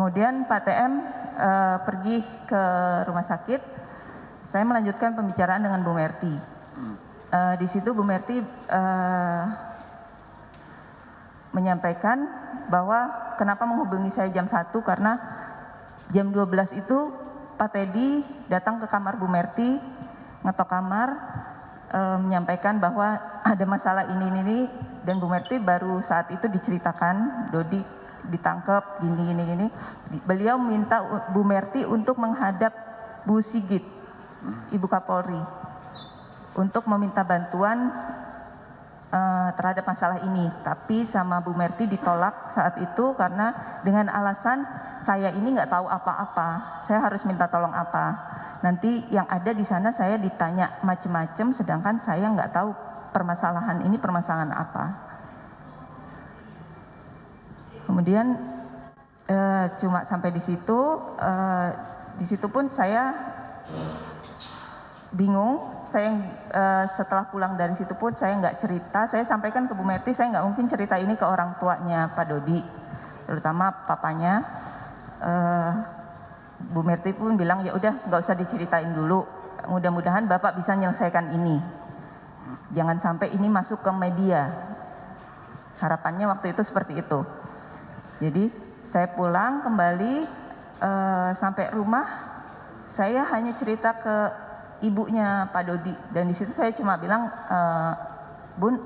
Kemudian Pak TM pergi ke rumah sakit. Saya melanjutkan pembicaraan dengan Bu Merti. Di situ Bu Merti menyampaikan bahwa kenapa menghubungi saya jam 1 karena jam 12 itu Pak Teddy datang ke kamar Bu Merti, ngetok kamar, menyampaikan bahwa ada masalah ini dan Bu Merti baru saat itu diceritakan Dodi ditangkap gini. Beliau minta Bu Merti untuk menghadap Bu Sigit, Ibu Kapolri, untuk meminta bantuan terhadap masalah ini. Tapi sama Bu Merti ditolak saat itu karena dengan alasan saya ini nggak tahu apa-apa, saya harus minta tolong apa. Nanti yang ada di sana saya ditanya macam-macam, sedangkan saya nggak tahu permasalahan ini permasalahan apa. Kemudian cuma sampai di situ pun saya bingung. Saya setelah pulang dari situ pun saya nggak cerita. Saya sampaikan ke Bu Merti, saya nggak mungkin cerita ini ke orang tuanya Pak Dodi, terutama papanya. Bu Merti pun bilang ya udah nggak usah diceritain dulu. Mudah-mudahan Bapak bisa menyelesaikan ini. Jangan sampai ini masuk ke media. Harapannya waktu itu seperti itu. Jadi saya pulang kembali sampai rumah, saya hanya cerita ke ibunya Pak Dodi dan di situ saya cuma bilang, Bun,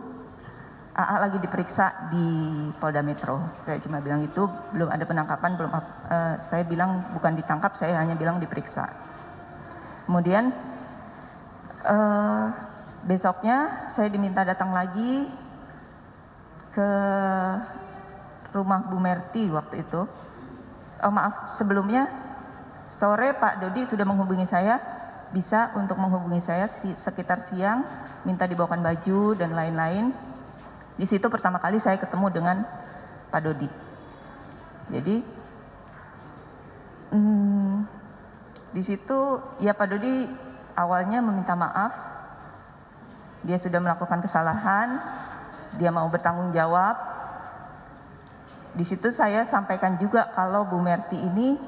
AA lagi diperiksa di Polda Metro. Saya cuma bilang itu, belum ada penangkapan, saya bilang bukan ditangkap, saya hanya bilang diperiksa. Kemudian besoknya saya diminta datang lagi ke rumah Bu Merti waktu itu. Sebelumnya sore Pak Dodi sudah menghubungi saya, bisa untuk menghubungi saya sekitar siang, minta dibawakan baju dan lain-lain. Di situ pertama kali saya ketemu dengan Pak Dodi. Jadi di situ ya Pak Dodi awalnya meminta maaf, dia sudah melakukan kesalahan, dia mau bertanggung jawab. Di situ saya sampaikan juga kalau Bu Merti ini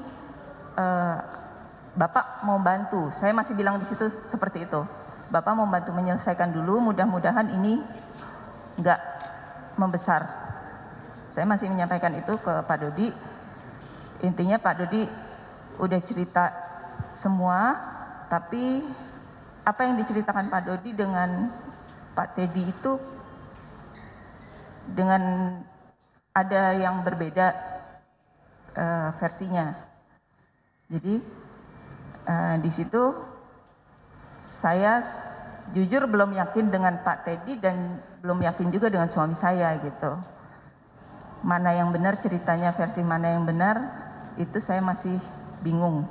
Bapak mau bantu. Saya masih bilang di situ seperti itu. Bapak mau bantu menyelesaikan dulu, mudah-mudahan ini enggak membesar. Saya masih menyampaikan itu ke Pak Dodi. Intinya Pak Dodi udah cerita semua, tapi apa yang diceritakan Pak Dodi dengan Pak Teddy itu dengan ada yang berbeda versinya. Jadi di situ saya jujur belum yakin dengan Pak Teddy dan belum yakin juga dengan suami saya gitu. Mana yang benar ceritanya, versi mana yang benar, itu saya masih bingung.